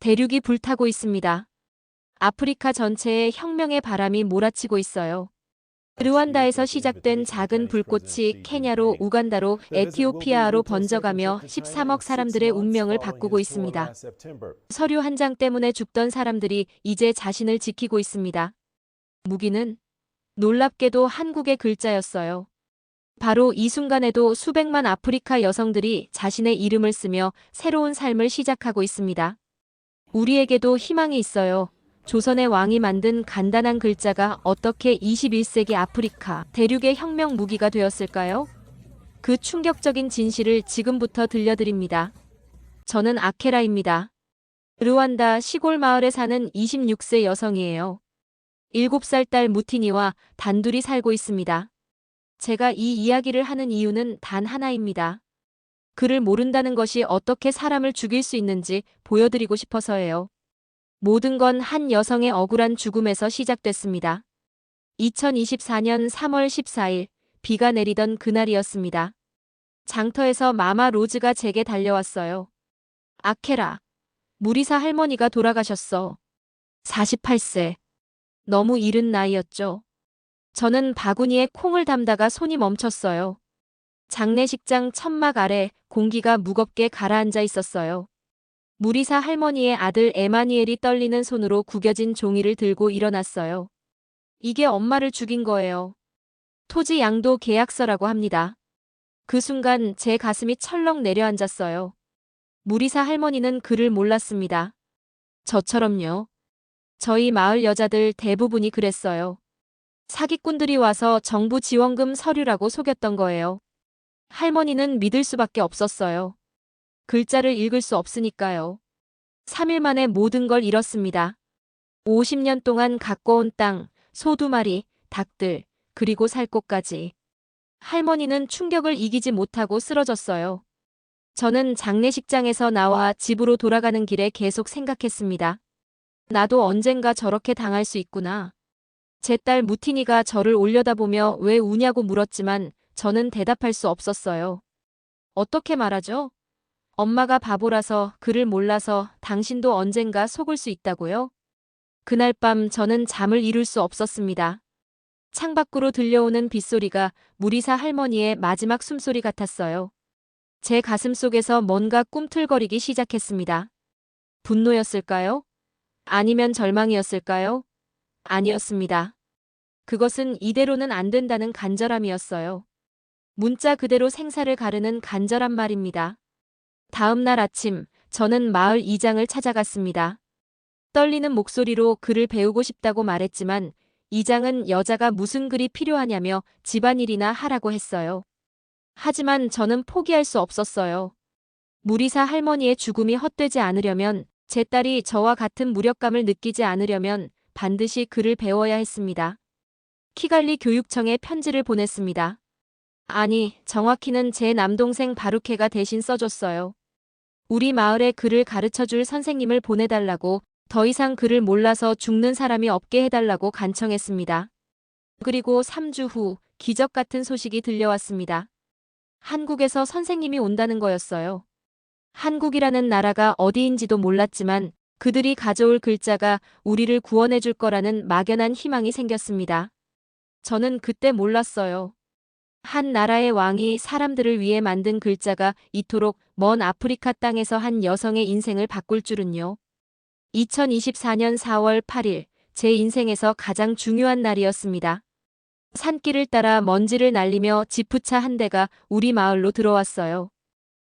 대륙이 불타고 있습니다. 아프리카 전체에 혁명의 바람이 몰아치고 있어요. 르완다에서 시작된 작은 불꽃이 케냐로, 우간다로, 에티오피아로 번져가며 13억 사람들의 운명을 바꾸고 있습니다. 서류 한 장 때문에 죽던 사람들이 이제 자신을 지키고 있습니다. 무기는 놀랍게도 한국의 글자였어요. 바로 이 순간에도 수백만 아프리카 여성들이 자신의 이름을 쓰며 새로운 삶을 시작하고 있습니다. 우리에게도 희망이 있어요. 조선의 왕이 만든 간단한 글자가 어떻게 21세기 아프리카 대륙의 혁명 무기가 되었을까요? 그 충격적인 진실을 지금부터 들려드립니다. 저는 아케라입니다. 르완다 시골 마을에 사는 26세 여성이에요. 7살 딸 무티니와 단둘이 살고 있습니다. 제가 이 이야기를 하는 이유는 단 하나입니다. 그를 모른다는 것이 어떻게 사람을 죽일 수 있는지 보여드리고 싶어서예요. 모든 건 한 여성의 억울한 죽음에서 시작됐습니다. 2024년 3월 14일, 비가 내리던 그날이었습니다. 장터에서 마마 로즈가 제게 달려왔어요. 아케라, 무리사 할머니가 돌아가셨어. 48세. 너무 이른 나이였죠. 저는 바구니에 콩을 담다가 손이 멈췄어요. 장례식장 천막 아래 공기가 무겁게 가라앉아 있었어요. 무리사 할머니의 아들 에마니엘이 떨리는 손으로 구겨진 종이를 들고 일어났어요. 이게 엄마를 죽인 거예요. 토지 양도 계약서라고 합니다. 그 순간 제 가슴이 철렁 내려앉았어요. 무리사 할머니는 그를 몰랐습니다. 저처럼요. 저희 마을 여자들 대부분이 그랬어요. 사기꾼들이 와서 정부 지원금 서류라고 속였던 거예요. 할머니는 믿을 수밖에 없었어요. 글자를 읽을 수 없으니까요. 3일 만에 모든 걸 잃었습니다. 50년 동안 가꿔온 땅, 소 2마리, 닭들, 그리고 살 곳까지. 할머니는 충격을 이기지 못하고 쓰러졌어요. 저는 장례식장에서 나와 집으로 돌아가는 길에 계속 생각했습니다. 나도 언젠가 저렇게 당할 수 있구나. 제 딸 무티니가 저를 올려다보며 왜 우냐고 물었지만 저는 대답할 수 없었어요. 어떻게 말하죠? 엄마가 바보라서 그를 몰라서 당신도 언젠가 속을 수 있다고요? 그날 밤 저는 잠을 이룰 수 없었습니다. 창밖으로 들려오는 빗소리가 무리사 할머니의 마지막 숨소리 같았어요. 제 가슴 속에서 뭔가 꿈틀거리기 시작했습니다. 분노였을까요? 아니면 절망이었을까요? 아니었습니다. 그것은 이대로는 안 된다는 간절함이었어요. 문자 그대로 생사를 가르는 간절한 말입니다. 다음 날 아침, 저는 마을 이장을 찾아갔습니다. 떨리는 목소리로 글을 배우고 싶다고 말했지만 이장은 여자가 무슨 글이 필요하냐며 집안일이나 하라고 했어요. 하지만 저는 포기할 수 없었어요. 무리사 할머니의 죽음이 헛되지 않으려면, 제 딸이 저와 같은 무력감을 느끼지 않으려면 반드시 글을 배워야 했습니다. 키갈리 교육청에 편지를 보냈습니다. 아니, 정확히는 제 남동생 바루케가 대신 써줬어요. 우리 마을에 글을 가르쳐줄 선생님을 보내달라고, 더 이상 글을 몰라서 죽는 사람이 없게 해달라고 간청했습니다. 그리고 3주 후 기적 같은 소식이 들려왔습니다. 한국에서 선생님이 온다는 거였어요. 한국이라는 나라가 어디인지도 몰랐지만 그들이 가져올 글자가 우리를 구원해 줄 거라는 막연한 희망이 생겼습니다. 저는 그때 몰랐어요. 한 나라의 왕이 사람들을 위해 만든 글자가 이토록 먼 아프리카 땅에서 한 여성의 인생을 바꿀 줄은요. 2024년 4월 8일, 제 인생에서 가장 중요한 날이었습니다. 산길을 따라 먼지를 날리며 지프차 한 대가 우리 마을로 들어왔어요.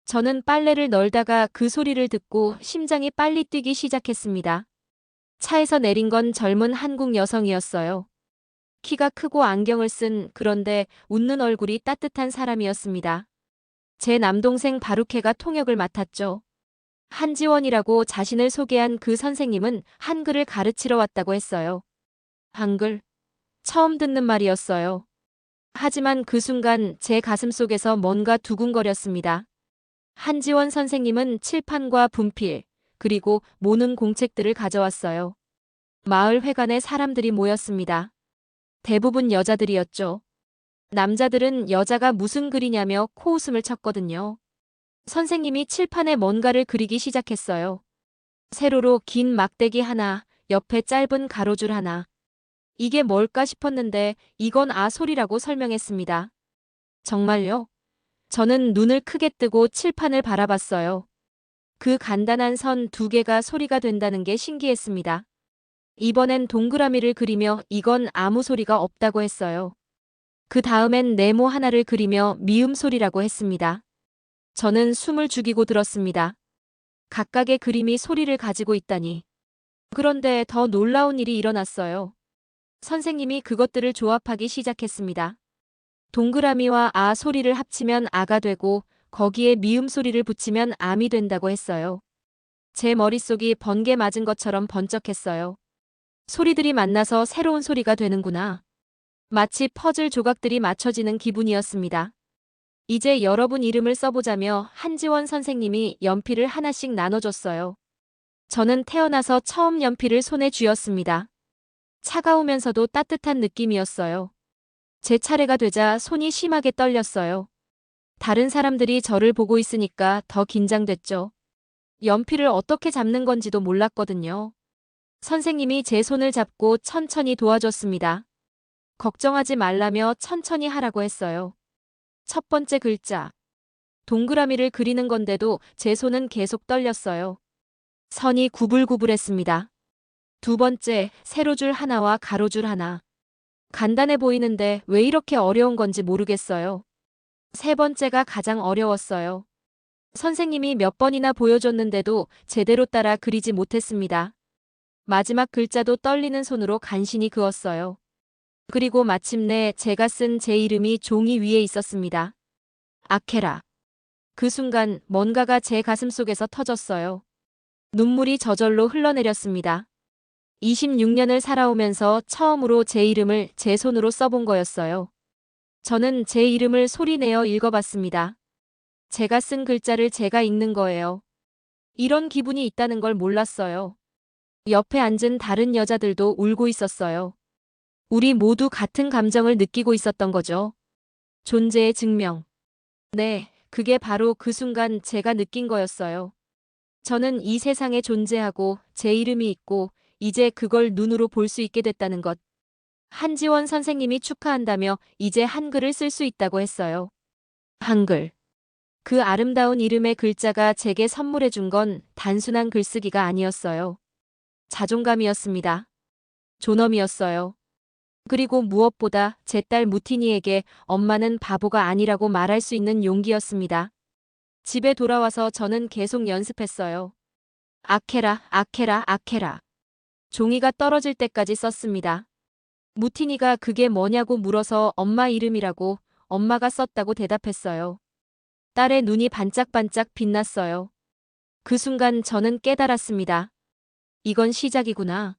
저는 빨래를 널다가 그 소리를 듣고 심장이 빨리 뛰기 시작했습니다. 차에서 내린 건 젊은 한국 여성이었어요. 키가 크고 안경을 쓴, 그런데 웃는 얼굴이 따뜻한 사람이었습니다. 제 남동생 바루케가 통역을 맡았죠. 한지원이라고 자신을 소개한 그 선생님은 한글을 가르치러 왔다고 했어요. 한글? 처음 듣는 말이었어요. 하지만 그 순간 제 가슴 속에서 뭔가 두근거렸습니다. 한지원 선생님은 칠판과 분필, 그리고 모는 공책들을 가져왔어요. 마을 회관에 사람들이 모였습니다. 대부분 여자들이었죠. 남자들은 여자가 무슨 글이냐며 코웃음을 쳤거든요. 선생님이 칠판에 뭔가를 그리기 시작했어요. 세로로 긴 막대기 하나, 옆에 짧은 가로줄 하나. 이게 뭘까 싶었는데 이건 소리라고 설명했습니다. 정말요? 저는 눈을 크게 뜨고 칠판을 바라봤어요. 그 간단한 선 두 개가 소리가 된다는 게 신기했습니다. 이번엔 동그라미를 그리며 이건 아무 소리가 없다고 했어요. 그 다음엔 네모 하나를 그리며 미음 소리라고 했습니다. 저는 숨을 죽이고 들었습니다. 각각의 그림이 소리를 가지고 있다니. 그런데 더 놀라운 일이 일어났어요. 선생님이 그것들을 조합하기 시작했습니다. 동그라미와 소리를 합치면 아가 되고 거기에 미음 소리를 붙이면 암이 된다고 했어요. 제 머릿속이 번개 맞은 것처럼 번쩍했어요. 소리들이 만나서 새로운 소리가 되는구나. 마치 퍼즐 조각들이 맞춰지는 기분이었습니다. 이제 여러분 이름을 써보자며 한지원 선생님이 연필을 하나씩 나눠줬어요. 저는 태어나서 처음 연필을 손에 쥐었습니다. 차가우면서도 따뜻한 느낌이었어요. 제 차례가 되자 손이 심하게 떨렸어요. 다른 사람들이 저를 보고 있으니까 더 긴장됐죠. 연필을 어떻게 잡는 건지도 몰랐거든요. 선생님이 제 손을 잡고 천천히 도와줬습니다. 걱정하지 말라며 천천히 하라고 했어요. 첫 번째 글자. 동그라미를 그리는 건데도 제 손은 계속 떨렸어요. 선이 구불구불했습니다. 두 번째, 세로줄 하나와 가로줄 하나. 간단해 보이는데 왜 이렇게 어려운 건지 모르겠어요. 세 번째가 가장 어려웠어요. 선생님이 몇 번이나 보여줬는데도 제대로 따라 그리지 못했습니다. 마지막 글자도 떨리는 손으로 간신히 그었어요. 그리고 마침내 제가 쓴 제 이름이 종이 위에 있었습니다. 아케라. 그 순간 뭔가가 제 가슴 속에서 터졌어요. 눈물이 저절로 흘러내렸습니다. 26년을 살아오면서 처음으로 제 이름을 제 손으로 써본 거였어요. 저는 제 이름을 소리내어 읽어봤습니다. 제가 쓴 글자를 제가 읽는 거예요. 이런 기분이 있다는 걸 몰랐어요. 옆에 앉은 다른 여자들도 울고 있었어요. 우리 모두 같은 감정을 느끼고 있었던 거죠. 존재의 증명. 네, 그게 바로 그 순간 제가 느낀 거였어요. 저는 이 세상에 존재하고 제 이름이 있고 이제 그걸 눈으로 볼 수 있게 됐다는 것. 한지원 선생님이 축하한다며 이제 한글을 쓸 수 있다고 했어요. 한글. 그 아름다운 이름의 글자가 제게 선물해 준 건 단순한 글쓰기가 아니었어요. 자존감이었습니다. 존엄이었어요. 그리고 무엇보다 제 딸 무티니에게 엄마는 바보가 아니라고 말할 수 있는 용기였습니다. 집에 돌아와서 저는 계속 연습했어요. 아케라, 아케라, 아케라. 종이가 떨어질 때까지 썼습니다. 무티니가 그게 뭐냐고 물어서 엄마 이름이라고 엄마가 썼다고 대답했어요. 딸의 눈이 반짝반짝 빛났어요. 그 순간 저는 깨달았습니다. 이건 시작이구나.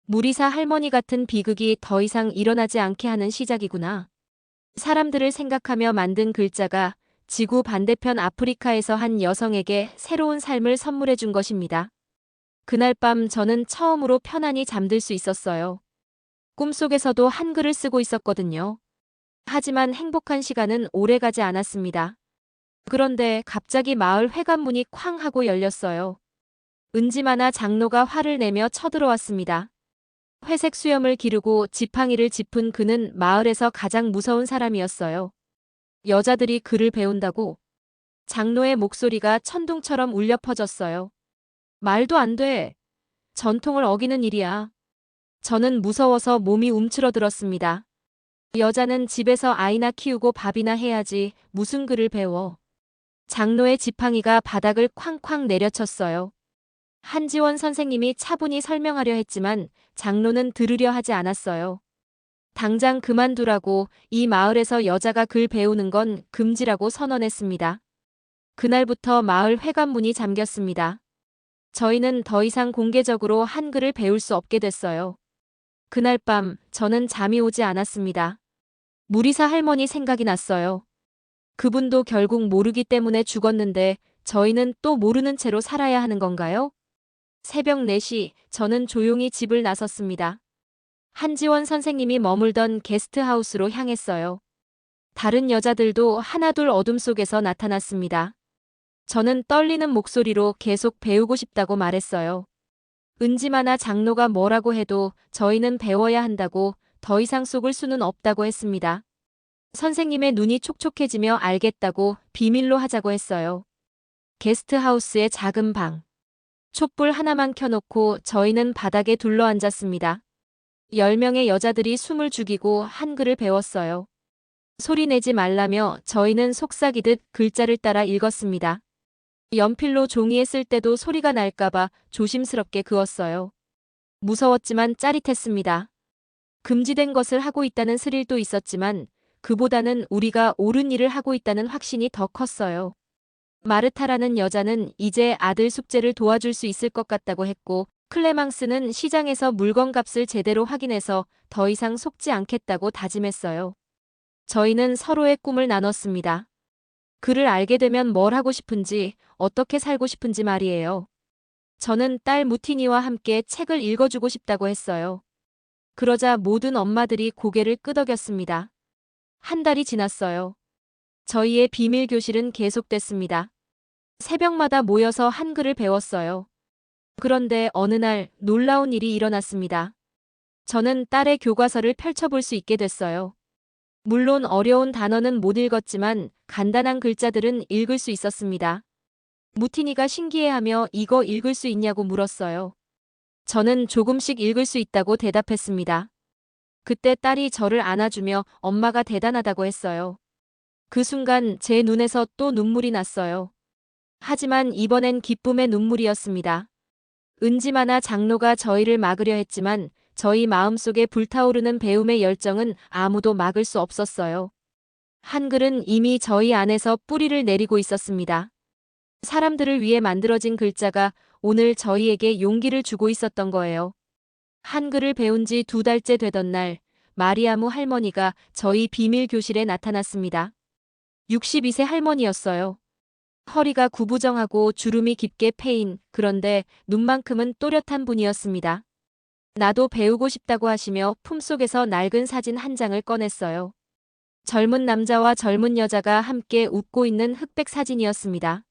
무리사 할머니 같은 비극이 더 이상 일어나지 않게 하는 시작이구나. 사람들을 생각하며 만든 글자가 지구 반대편 아프리카에서 한 여성에게 새로운 삶을 선물해 준 것입니다. 그날 밤 저는 처음으로 편안히 잠들 수 있었어요. 꿈속에서도 한글을 쓰고 있었거든요. 하지만 행복한 시간은 오래가지 않았습니다. 그런데 갑자기 마을 회관문이 쾅 하고 열렸어요. 은지마나 장로가 화를 내며 쳐들어왔습니다. 회색 수염을 기르고 지팡이를 짚은 그는 마을에서 가장 무서운 사람이었어요. 여자들이 글을 배운다고? 장로의 목소리가 천둥처럼 울려 퍼졌어요. 말도 안 돼. 전통을 어기는 일이야. 저는 무서워서 몸이 움츠러들었습니다. 여자는 집에서 아이나 키우고 밥이나 해야지 무슨 글을 배워. 장로의 지팡이가 바닥을 쾅쾅 내려쳤어요. 한지원 선생님이 차분히 설명하려 했지만 장로는 들으려 하지 않았어요. 당장 그만두라고 이 마을에서 여자가 글 배우는 건 금지라고 선언했습니다. 그날부터 마을 회관문이 잠겼습니다. 저희는 더 이상 공개적으로 한글을 배울 수 없게 됐어요. 그날 밤 저는 잠이 오지 않았습니다. 무리사 할머니 생각이 났어요. 그분도 결국 모르기 때문에 죽었는데 저희는 또 모르는 채로 살아야 하는 건가요? 새벽 4시 저는 조용히 집을 나섰습니다. 한지원 선생님이 머물던 게스트하우스로 향했어요. 다른 여자들도 하나둘 어둠 속에서 나타났습니다. 저는 떨리는 목소리로 계속 배우고 싶다고 말했어요. 은지마나 장로가 뭐라고 해도 저희는 배워야 한다고, 더 이상 속을 수는 없다고 했습니다. 선생님의 눈이 촉촉해지며 알겠다고 비밀로 하자고 했어요. 게스트하우스의 작은 방. 촛불 하나만 켜놓고 저희는 바닥에 둘러앉았습니다. 10명의 여자들이 숨을 죽이고 한글을 배웠어요. 소리 내지 말라며 저희는 속삭이듯 글자를 따라 읽었습니다. 연필로 종이에 쓸 때도 소리가 날까봐 조심스럽게 그었어요. 무서웠지만 짜릿했습니다. 금지된 것을 하고 있다는 스릴도 있었지만 그보다는 우리가 옳은 일을 하고 있다는 확신이 더 컸어요. 마르타라는 여자는 이제 아들 숙제를 도와줄 수 있을 것 같다고 했고, 클레망스는 시장에서 물건값을 제대로 확인해서 더 이상 속지 않겠다고 다짐했어요. 저희는 서로의 꿈을 나눴습니다. 그를 알게 되면 뭘 하고 싶은지, 어떻게 살고 싶은지 말이에요. 저는 딸 무티니와 함께 책을 읽어주고 싶다고 했어요. 그러자 모든 엄마들이 고개를 끄덕였습니다. 한 달이 지났어요. 저희의 비밀 교실은 계속됐습니다. 새벽마다 모여서 한글을 배웠어요. 그런데 어느 날 놀라운 일이 일어났습니다. 저는 딸의 교과서를 펼쳐볼 수 있게 됐어요. 물론 어려운 단어는 못 읽었지만 간단한 글자들은 읽을 수 있었습니다. 무티니가 신기해하며 이거 읽을 수 있냐고 물었어요. 저는 조금씩 읽을 수 있다고 대답했습니다. 그때 딸이 저를 안아주며 엄마가 대단하다고 했어요. 그 순간 제 눈에서 또 눈물이 났어요. 하지만 이번엔 기쁨의 눈물이었습니다. 은지마나 장로가 저희를 막으려 했지만 저희 마음속에 불타오르는 배움의 열정은 아무도 막을 수 없었어요. 한글은 이미 저희 안에서 뿌리를 내리고 있었습니다. 사람들을 위해 만들어진 글자가 오늘 저희에게 용기를 주고 있었던 거예요. 한글을 배운 지 2달째 되던 날, 마리아무 할머니가 저희 비밀 교실에 나타났습니다. 62세 할머니였어요. 허리가 구부정하고 주름이 깊게 패인, 그런데 눈만큼은 또렷한 분이었습니다. 나도 배우고 싶다고 하시며 품속에서 낡은 사진 한 장을 꺼냈어요. 젊은 남자와 젊은 여자가 함께 웃고 있는 흑백 사진이었습니다.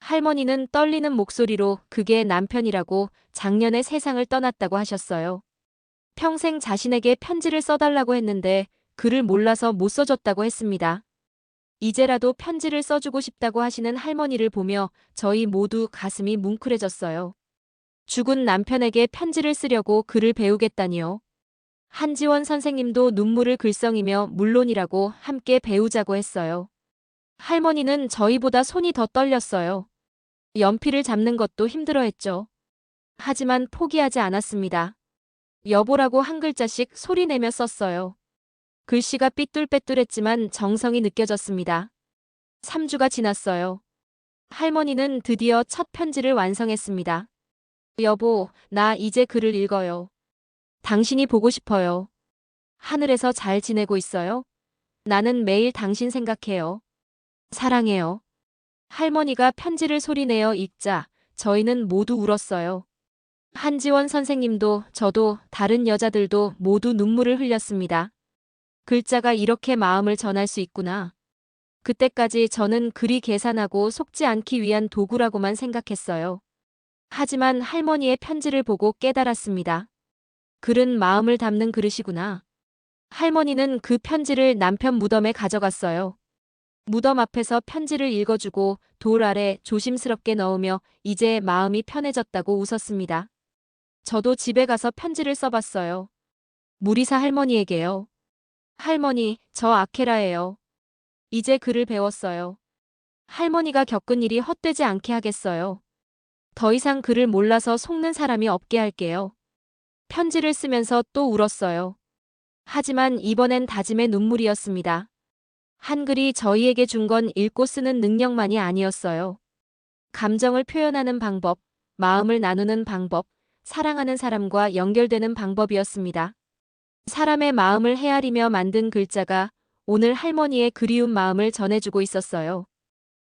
할머니는 떨리는 목소리로 그게 남편이라고, 작년에 세상을 떠났다고 하셨어요. 평생 자신에게 편지를 써달라고 했는데 글을 몰라서 못 써줬다고 했습니다. 이제라도 편지를 써주고 싶다고 하시는 할머니를 보며 저희 모두 가슴이 뭉클해졌어요. 죽은 남편에게 편지를 쓰려고 글을 배우겠다니요. 한지원 선생님도 눈물을 글썽이며 물론이라고 함께 배우자고 했어요. 할머니는 저희보다 손이 더 떨렸어요. 연필을 잡는 것도 힘들어했죠. 하지만 포기하지 않았습니다. 여보라고 한 글자씩 소리내며 썼어요. 글씨가 삐뚤빼뚤했지만 정성이 느껴졌습니다. 3주가 지났어요. 할머니는 드디어 첫 편지를 완성했습니다. 여보, 나 이제 글을 읽어요. 당신이 보고 싶어요. 하늘에서 잘 지내고 있어요? 나는 매일 당신 생각해요. 사랑해요. 할머니가 편지를 소리내어 읽자 저희는 모두 울었어요. 한지원 선생님도 저도 다른 여자들도 모두 눈물을 흘렸습니다. 글자가 이렇게 마음을 전할 수 있구나. 그때까지 저는 글이 계산하고 속지 않기 위한 도구라고만 생각했어요. 하지만 할머니의 편지를 보고 깨달았습니다. 글은 마음을 담는 그릇이구나. 할머니는 그 편지를 남편 무덤에 가져갔어요. 무덤 앞에서 편지를 읽어주고 돌 아래 조심스럽게 넣으며 이제 마음이 편해졌다고 웃었습니다. 저도 집에 가서 편지를 써봤어요. 무리사 할머니에게요. 할머니, 저 아케라예요. 이제 글을 배웠어요. 할머니가 겪은 일이 헛되지 않게 하겠어요. 더 이상 글을 몰라서 속는 사람이 없게 할게요. 편지를 쓰면서 또 울었어요. 하지만 이번엔 다짐의 눈물이었습니다. 한글이 저희에게 준 건 읽고 쓰는 능력만이 아니었어요. 감정을 표현하는 방법, 마음을 나누는 방법, 사랑하는 사람과 연결되는 방법이었습니다. 사람의 마음을 헤아리며 만든 글자가 오늘 할머니의 그리운 마음을 전해주고 있었어요.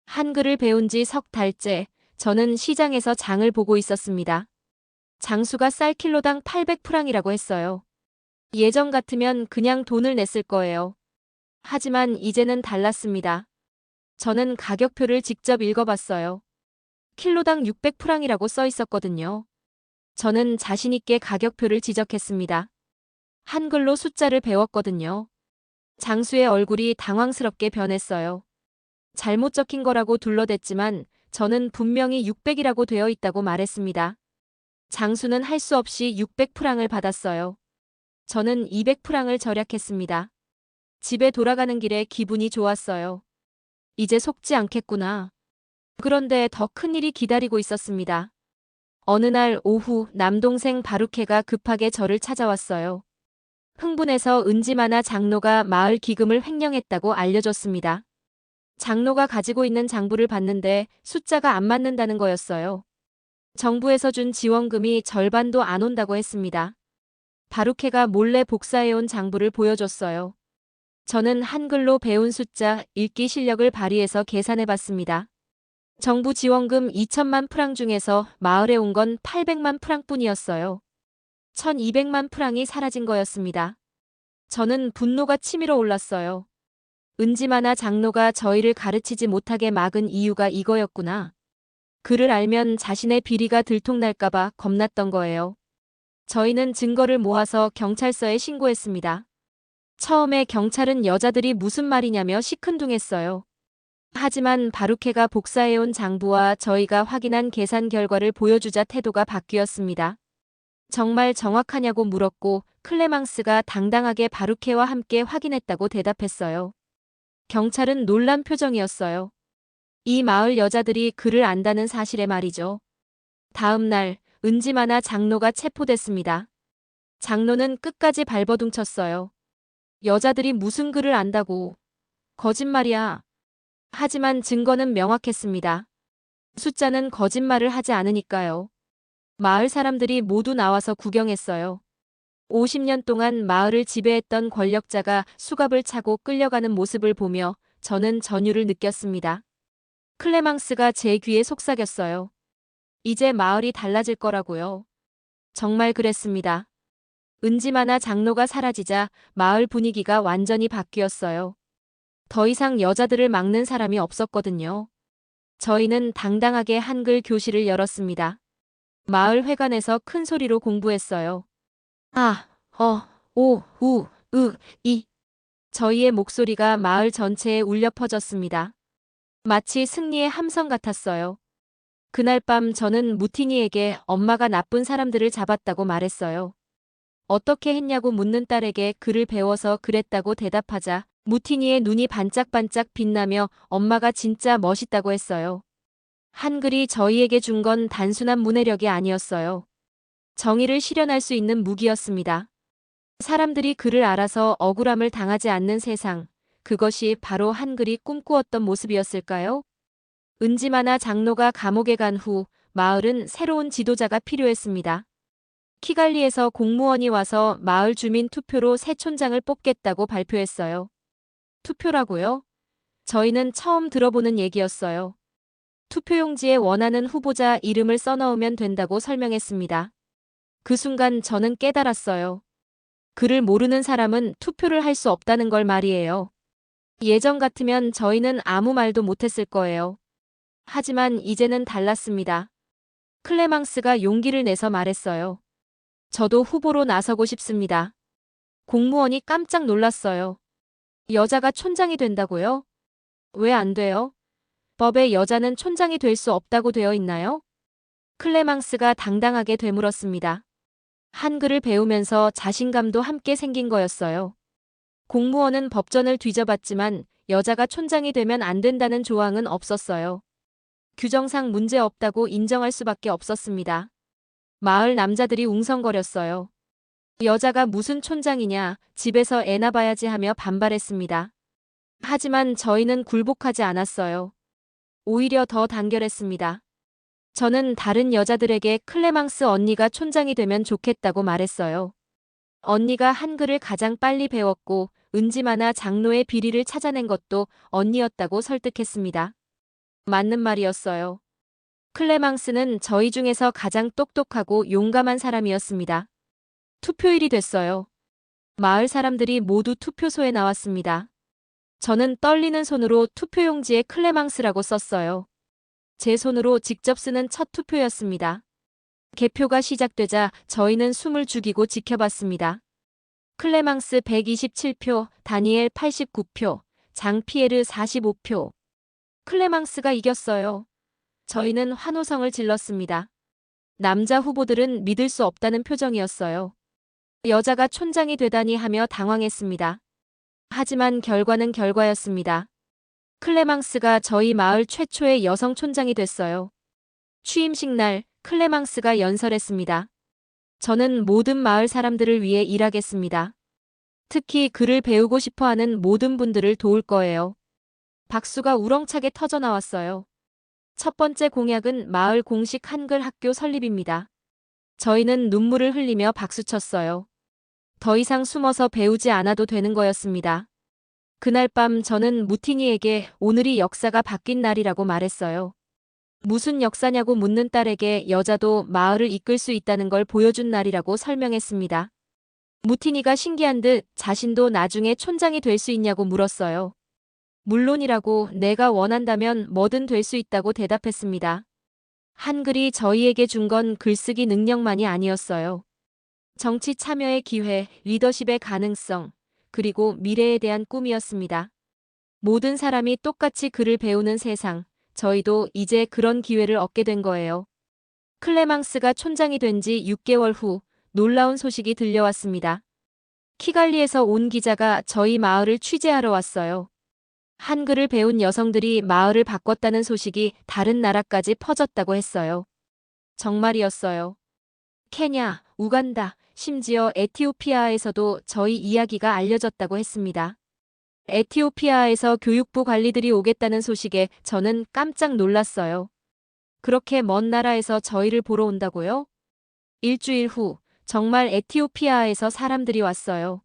한글을 배운 지 3달째 저는 시장에서 장을 보고 있었습니다. 장수가 쌀 킬로당 800프랑이라고 했어요. 예전 같으면 그냥 돈을 냈을 거예요. 하지만 이제는 달랐습니다. 저는 가격표를 직접 읽어봤어요. 킬로당 600프랑이라고 써 있었거든요. 저는 자신있게 가격표를 지적했습니다. 한글로 숫자를 배웠거든요. 장수의 얼굴이 당황스럽게 변했어요. 잘못 적힌 거라고 둘러댔지만 저는 분명히 600이라고 되어 있다고 말했습니다. 장수는 할 수 없이 600프랑을 받았어요. 저는 200프랑을 절약했습니다. 집에 돌아가는 길에 기분이 좋았어요. 이제 속지 않겠구나. 그런데 더 큰 일이 기다리고 있었습니다. 어느 날 오후 남동생 바루케가 급하게 저를 찾아왔어요. 흥분해서 은지마나 장로가 마을 기금을 횡령했다고 알려줬습니다. 장로가 가지고 있는 장부를 봤는데 숫자가 안 맞는다는 거였어요. 정부에서 준 지원금이 절반도 안 온다고 했습니다. 바루케가 몰래 복사해온 장부를 보여줬어요. 저는 한글로 배운 숫자 읽기 실력을 발휘해서 계산해봤습니다. 정부 지원금 2천만 프랑 중에서 마을에 온 건 800만 프랑뿐이었어요. 1200만 프랑이 사라진 거였습니다. 저는 분노가 치밀어 올랐어요. 은지마나 장로가 저희를 가르치지 못하게 막은 이유가 이거였구나. 그를 알면 자신의 비리가 들통날까봐 겁났던 거예요. 저희는 증거를 모아서 경찰서에 신고했습니다. 처음에 경찰은 여자들이 무슨 말이냐며 시큰둥했어요. 하지만 바루케가 복사해온 장부와 저희가 확인한 계산 결과를 보여주자 태도가 바뀌었습니다. 정말 정확하냐고 물었고 클레망스가 당당하게 바루케와 함께 확인했다고 대답했어요. 경찰은 놀란 표정이었어요. 이 마을 여자들이 그를 안다는 사실에 말이죠. 다음 날 은지마나 장로가 체포됐습니다. 장로는 끝까지 발버둥쳤어요. 여자들이 무슨 글을 안다고. 거짓말이야. 하지만 증거는 명확했습니다. 숫자는 거짓말을 하지 않으니까요. 마을 사람들이 모두 나와서 구경했어요. 50년 동안 마을을 지배했던 권력자가 수갑을 차고 끌려가는 모습을 보며 저는 전율을 느꼈습니다. 클레망스가 제 귀에 속삭였어요. 이제 마을이 달라질 거라고요. 정말 그랬습니다. 은지마나 장로가 사라지자 마을 분위기가 완전히 바뀌었어요. 더 이상 여자들을 막는 사람이 없었거든요. 저희는 당당하게 한글 교실을 열었습니다. 마을 회관에서 큰 소리로 공부했어요. 아, 오, 우, 이. 저희의 목소리가 마을 전체에 울려 퍼졌습니다. 마치 승리의 함성 같았어요. 그날 밤 저는 무티니에게 엄마가 나쁜 사람들을 잡았다고 말했어요. 어떻게 했냐고 묻는 딸에게 글을 배워서 그랬다고 대답하자 무티니의 눈이 반짝반짝 빛나며 엄마가 진짜 멋있다고 했어요. 한글이 저희에게 준 건 단순한 문해력이 아니었어요. 정의를 실현할 수 있는 무기였습니다. 사람들이 글을 알아서 억울함을 당하지 않는 세상, 그것이 바로 한글이 꿈꾸었던 모습이었을까요? 은지마나 장로가 감옥에 간 후 마을은 새로운 지도자가 필요했습니다. 키갈리에서 공무원이 와서 마을 주민 투표로 새 촌장을 뽑겠다고 발표했어요. 투표라고요? 저희는 처음 들어보는 얘기였어요. 투표용지에 원하는 후보자 이름을 써넣으면 된다고 설명했습니다. 그 순간 저는 깨달았어요. 글을 모르는 사람은 투표를 할 수 없다는 걸 말이에요. 예전 같으면 저희는 아무 말도 못했을 거예요. 하지만 이제는 달랐습니다. 클레망스가 용기를 내서 말했어요. 저도 후보로 나서고 싶습니다. 공무원이 깜짝 놀랐어요. 여자가 촌장이 된다고요? 왜 안 돼요? 법에 여자는 촌장이 될 수 없다고 되어 있나요? 클레망스가 당당하게 되물었습니다. 한글을 배우면서 자신감도 함께 생긴 거였어요. 공무원은 법전을 뒤져봤지만 여자가 촌장이 되면 안 된다는 조항은 없었어요. 규정상 문제 없다고 인정할 수밖에 없었습니다. 마을 남자들이 웅성거렸어요. 여자가 무슨 촌장이냐, 집에서 애나 봐야지 하며 반발했습니다. 하지만 저희는 굴복하지 않았어요. 오히려 더 단결했습니다. 저는 다른 여자들에게 클레망스 언니가 촌장이 되면 좋겠다고 말했어요. 언니가 한글을 가장 빨리 배웠고 은지마나 장로의 비리를 찾아낸 것도 언니였다고 설득했습니다. 맞는 말이었어요. 클레망스는 저희 중에서 가장 똑똑하고 용감한 사람이었습니다. 투표일이 됐어요. 마을 사람들이 모두 투표소에 나왔습니다. 저는 떨리는 손으로 투표용지에 클레망스라고 썼어요. 제 손으로 직접 쓰는 첫 투표였습니다. 개표가 시작되자 저희는 숨을 죽이고 지켜봤습니다. 클레망스 127표, 다니엘 89표, 장피에르 45표. 클레망스가 이겼어요. 저희는 환호성을 질렀습니다. 남자 후보들은 믿을 수 없다는 표정이었어요. 여자가 촌장이 되다니 하며 당황했습니다. 하지만 결과는 결과였습니다. 클레망스가 저희 마을 최초의 여성 촌장이 됐어요. 취임식 날 클레망스가 연설했습니다. 저는 모든 마을 사람들을 위해 일하겠습니다. 특히 글을 배우고 싶어 하는 모든 분들을 도울 거예요. 박수가 우렁차게 터져 나왔어요. 첫 번째 공약은 마을 공식 한글 학교 설립입니다. 저희는 눈물을 흘리며 박수쳤어요. 더 이상 숨어서 배우지 않아도 되는 거였습니다. 그날 밤 저는 무티니에게 오늘이 역사가 바뀐 날이라고 말했어요. 무슨 역사냐고 묻는 딸에게 여자도 마을을 이끌 수 있다는 걸 보여준 날이라고 설명했습니다. 무티니가 신기한 듯 자신도 나중에 촌장이 될 수 있냐고 물었어요. 물론이라고 내가 원한다면 뭐든 될 수 있다고 대답했습니다. 한글이 저희에게 준 건 글쓰기 능력만이 아니었어요. 정치 참여의 기회, 리더십의 가능성, 그리고 미래에 대한 꿈이었습니다. 모든 사람이 똑같이 글을 배우는 세상, 저희도 이제 그런 기회를 얻게 된 거예요. 클레망스가 촌장이 된 지 6개월 후 놀라운 소식이 들려왔습니다. 키갈리에서 온 기자가 저희 마을을 취재하러 왔어요. 한글을 배운 여성들이 마을을 바꿨다는 소식이 다른 나라까지 퍼졌다고 했어요. 정말이었어요. 케냐, 우간다, 심지어 에티오피아에서도 저희 이야기가 알려졌다고 했습니다. 에티오피아에서 교육부 관리들이 오겠다는 소식에 저는 깜짝 놀랐어요. 그렇게 먼 나라에서 저희를 보러 온다고요? 일주일 후 정말 에티오피아에서 사람들이 왔어요.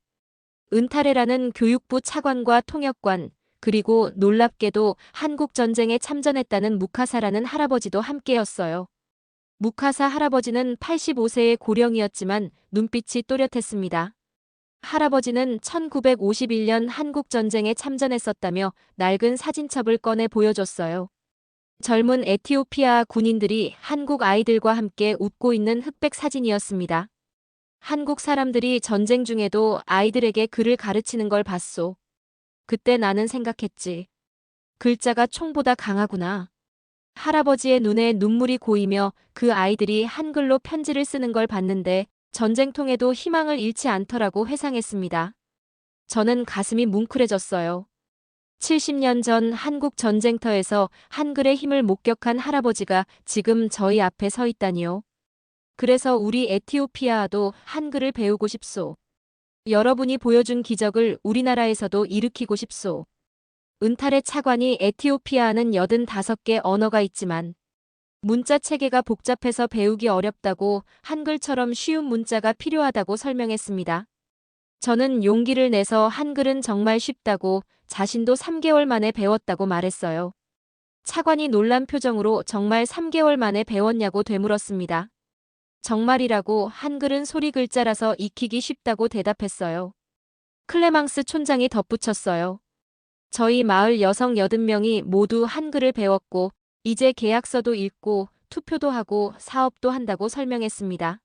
은타레라는 교육부 차관과 통역관, 그리고 놀랍게도 한국전쟁에 참전했다는 무카사라는 할아버지도 함께였어요. 무카사 할아버지는 85세의 고령이었지만 눈빛이 또렷했습니다. 할아버지는 1951년 한국전쟁에 참전했었다며 낡은 사진첩을 꺼내 보여줬어요. 젊은 에티오피아 군인들이 한국 아이들과 함께 웃고 있는 흑백 사진이었습니다. 한국 사람들이 전쟁 중에도 아이들에게 글을 가르치는 걸 봤소. 그때 나는 생각했지. 글자가 총보다 강하구나. 할아버지의 눈에 눈물이 고이며 그 아이들이 한글로 편지를 쓰는 걸 봤는데 전쟁통에도 희망을 잃지 않더라고 회상했습니다. 저는 가슴이 뭉클해졌어요. 70년 전 한국 전쟁터에서 한글의 힘을 목격한 할아버지가 지금 저희 앞에 서 있다니요. 그래서 우리 에티오피아도 한글을 배우고 싶소. 여러분이 보여준 기적을 우리나라에서도 일으키고 싶소. 은탈의 차관이 에티오피아는 85개 언어가 있지만 문자 체계가 복잡해서 배우기 어렵다고 한글처럼 쉬운 문자가 필요하다고 설명했습니다. 저는 용기를 내서 한글은 정말 쉽다고 자신도 3개월 만에 배웠다고 말했어요. 차관이 놀란 표정으로 정말 3개월 만에 배웠냐고 되물었습니다. 정말이라고 한글은 소리 글자라서 익히기 쉽다고 대답했어요. 클레망스 촌장이 덧붙였어요. 저희 마을 여성 80명이 모두 한글을 배웠고 이제 계약서도 읽고 투표도 하고 사업도 한다고 설명했습니다.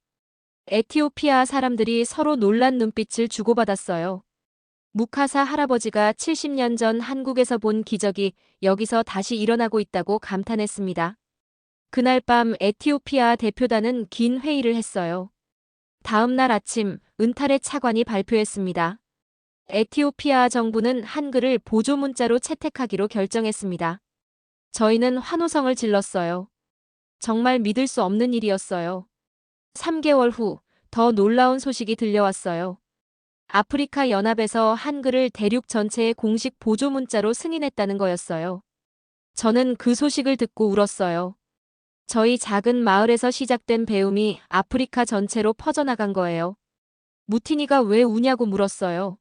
에티오피아 사람들이 서로 놀란 눈빛을 주고받았어요. 무카사 할아버지가 70년 전 한국에서 본 기적이 여기서 다시 일어나고 있다고 감탄했습니다. 그날 밤 에티오피아 대표단은 긴 회의를 했어요. 다음 날 아침 은탈의 차관이 발표했습니다. 에티오피아 정부는 한글을 보조 문자로 채택하기로 결정했습니다. 저희는 환호성을 질렀어요. 정말 믿을 수 없는 일이었어요. 3개월 후 더 놀라운 소식이 들려왔어요. 아프리카 연합에서 한글을 대륙 전체의 공식 보조 문자로 승인했다는 거였어요. 저는 그 소식을 듣고 울었어요. 저희 작은 마을에서 시작된 배움이 아프리카 전체로 퍼져나간 거예요. 무티니가 왜 우냐고 물었어요.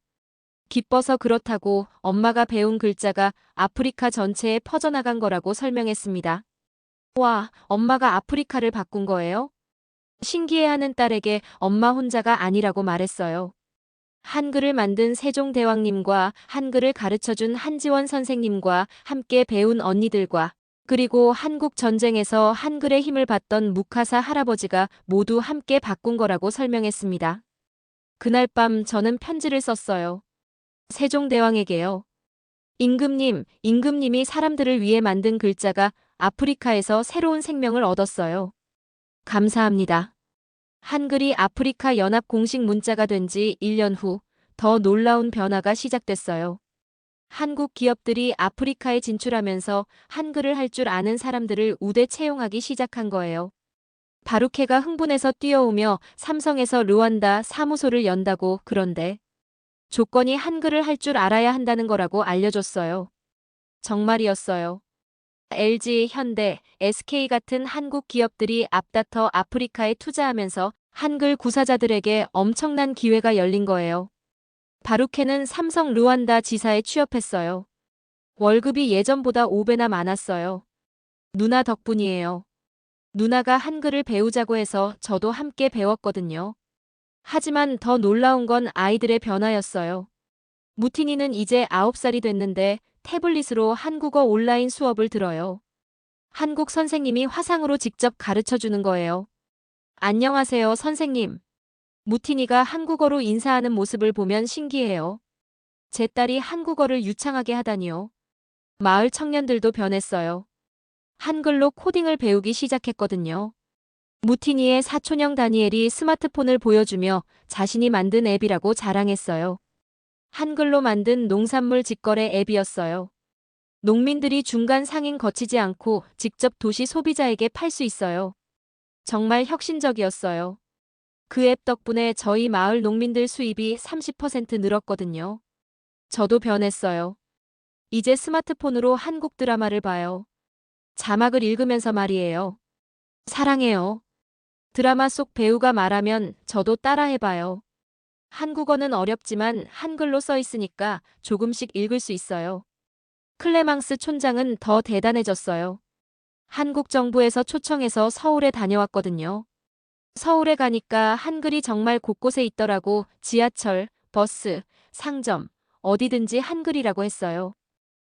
기뻐서 그렇다고 엄마가 배운 글자가 아프리카 전체에 퍼져나간 거라고 설명했습니다. 와, 엄마가 아프리카를 바꾼 거예요? 신기해하는 딸에게 엄마 혼자가 아니라고 말했어요. 한글을 만든 세종대왕님과 한글을 가르쳐준 한지원 선생님과 함께 배운 언니들과 그리고 한국 전쟁에서 한글의 힘을 받던 무카사 할아버지가 모두 함께 바꾼 거라고 설명했습니다. 그날 밤 저는 편지를 썼어요. 세종대왕에게요. 임금님이 사람들을 위해 만든 글자가 아프리카에서 새로운 생명을 얻었어요. 감사합니다. 한글이 아프리카 연합 공식 문자가 된 지 1년 후 더 놀라운 변화가 시작됐어요. 한국 기업들이 아프리카에 진출하면서 한글을 할 줄 아는 사람들을 우대 채용하기 시작한 거예요. 바루케가 흥분해서 뛰어오며 삼성에서 르완다 사무소를 연다고 그런데 조건이 한글을 할 줄 알아야 한다는 거라고 알려줬어요. 정말이었어요. LG, 현대, SK 같은 한국 기업들이 앞다퉈 아프리카에 투자하면서 한글 구사자들에게 엄청난 기회가 열린 거예요. 바루케는 삼성 르완다 지사에 취업했어요. 월급이 예전보다 5배나 많았어요. 누나 덕분이에요. 누나가 한글을 배우자고 해서 저도 함께 배웠거든요. 하지만 더 놀라운 건 아이들의 변화였어요. 무티니는 이제 9살이 됐는데 태블릿으로 한국어 온라인 수업을 들어요. 한국 선생님이 화상으로 직접 가르쳐 주는 거예요. 안녕하세요, 선생님. 무티니가 한국어로 인사하는 모습을 보면 신기해요. 제 딸이 한국어를 유창하게 하다니요. 마을 청년들도 변했어요. 한글로 코딩을 배우기 시작했거든요. 무티니의 사촌형 다니엘이 스마트폰을 보여주며 자신이 만든 앱이라고 자랑했어요. 한글로 만든 농산물 직거래 앱이었어요. 농민들이 중간 상인 거치지 않고 직접 도시 소비자에게 팔 수 있어요. 정말 혁신적이었어요. 그 앱 덕분에 저희 마을 농민들 수입이 30% 늘었거든요. 저도 변했어요. 이제 스마트폰으로 한국 드라마를 봐요. 자막을 읽으면서 말이에요. 사랑해요. 드라마 속 배우가 말하면 저도 따라해봐요. 한국어는 어렵지만 한글로 써 있으니까 조금씩 읽을 수 있어요. 클레망스 촌장은 더 대단해졌어요. 한국 정부에서 초청해서 서울에 다녀왔거든요. 서울에 가니까 한글이 정말 곳곳에 있더라고. 지하철, 버스, 상점, 어디든지 한글이라고 했어요.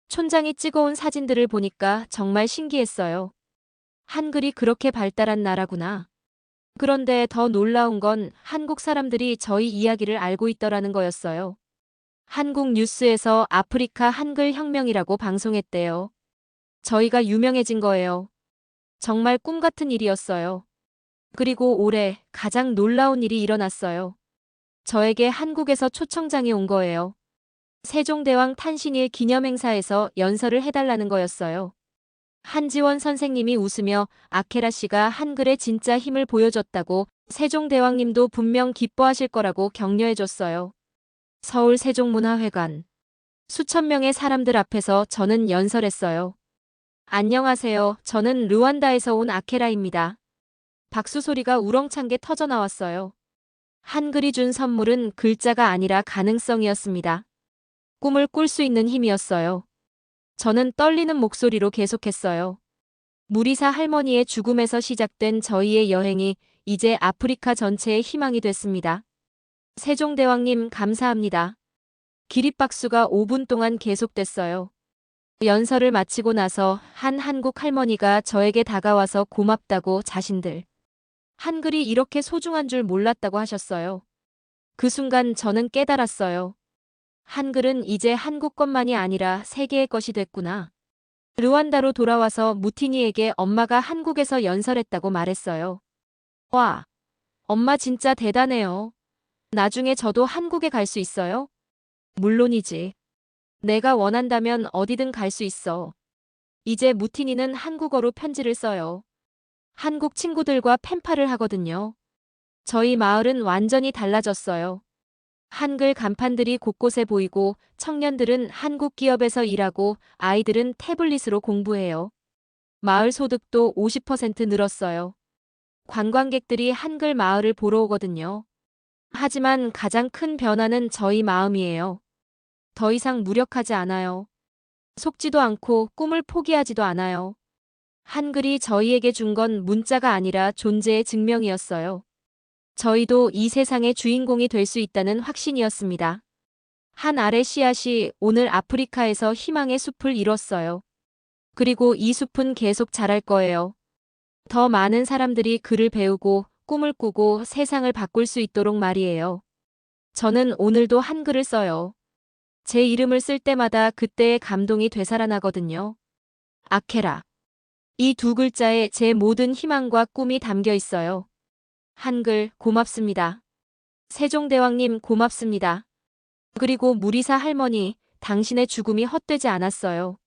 촌장이 찍어온 사진들을 보니까 정말 신기했어요. 한글이 그렇게 발달한 나라구나. 그런데 더 놀라운 건 한국 사람들이 저희 이야기를 알고 있더라는 거였어요. 한국 뉴스에서 아프리카 한글 혁명이라고 방송했대요. 저희가 유명해진 거예요. 정말 꿈 같은 일이었어요. 그리고 올해 가장 놀라운 일이 일어났어요. 저에게 한국에서 초청장이 온 거예요. 세종대왕 탄신일 기념행사에서 연설을 해달라는 거였어요. 한지원 선생님이 웃으며 아케라 씨가 한글의 진짜 힘을 보여줬다고 세종대왕님도 분명 기뻐하실 거라고 격려해줬어요. 서울 세종문화회관. 수천 명의 사람들 앞에서 저는 연설했어요. 안녕하세요. 저는 르완다에서 온 아케라입니다. 박수 소리가 우렁찬 게 터져 나왔어요. 한글이 준 선물은 글자가 아니라 가능성이었습니다. 꿈을 꿀 수 있는 힘이었어요. 저는 떨리는 목소리로 계속했어요. 무리사 할머니의 죽음에서 시작된 저희의 여행이 이제 아프리카 전체의 희망이 됐습니다. 세종대왕님 감사합니다. 기립박수가 5분 동안 계속됐어요. 연설을 마치고 나서 한 한국 할머니가 저에게 다가와서 고맙다고 자신들 한글이 이렇게 소중한 줄 몰랐다고 하셨어요. 그 순간 저는 깨달았어요. 한글은 이제 한국 것만이 아니라 세계의 것이 됐구나. 르완다로 돌아와서 무티니에게 엄마가 한국에서 연설했다고 말했어요. 와, 엄마 진짜 대단해요. 나중에 저도 한국에 갈 수 있어요? 물론이지. 내가 원한다면 어디든 갈 수 있어. 이제 무티니는 한국어로 편지를 써요. 한국 친구들과 펜팔을 하거든요. 저희 마을은 완전히 달라졌어요. 한글 간판들이 곳곳에 보이고 청년들은 한국 기업에서 일하고 아이들은 태블릿으로 공부해요. 마을 소득도 50% 늘었어요. 관광객들이 한글 마을을 보러 오거든요. 하지만 가장 큰 변화는 저희 마음이에요. 더 이상 무력하지 않아요. 속지도 않고 꿈을 포기하지도 않아요. 한글이 저희에게 준 건 문자가 아니라 존재의 증명이었어요. 저희도 이 세상의 주인공이 될 수 있다는 확신이었습니다. 한 알의 씨앗이 오늘 아프리카에서 희망의 숲을 이뤘어요. 그리고 이 숲은 계속 자랄 거예요. 더 많은 사람들이 글을 배우고 꿈을 꾸고 세상을 바꿀 수 있도록 말이에요. 저는 오늘도 한글을 써요. 제 이름을 쓸 때마다 그때의 감동이 되살아나거든요. 아케라. 이 두 글자에 제 모든 희망과 꿈이 담겨 있어요. 한글 고맙습니다. 세종대왕님 고맙습니다. 그리고 무리사 할머니, 당신의 죽음이 헛되지 않았어요.